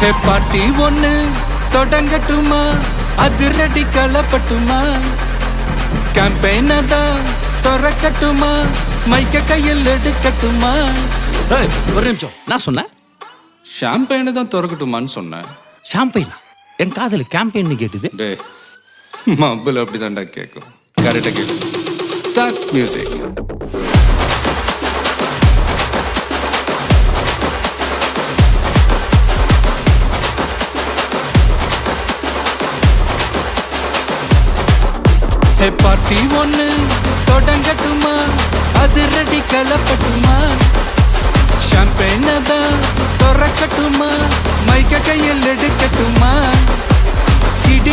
ஹே பாட்டி ஒண்ணு தொடங்கட்டுமா, அதிரடி களப்பட்டுமா, கேம்பெயின தான் திறக்கட்டுமா, மைக்க கையில் எடுக்கட்டுமா. ஒரு நிமிஷம், நான் சொன்னேன் ஷாம்பெயினை தான் திறக்கட்டுமான்னு சொன்னேன். ஷாம்பெயினா? என் காதல் கேம்பெயின் கேட்டுது. டே மப்பிள் அப்படிதான்டா கேட்கும். கரெக்டாக கேட்கு. Start music. ஹே பார்ட்டி ஒண்ணு தொடங்கட்டுமா, அதிரடி களப்பட்டுமா, ஷாம்பெயினை தான் திறக்கட்டுமா, மைக்க கையில் எடுக்கட்டுமா.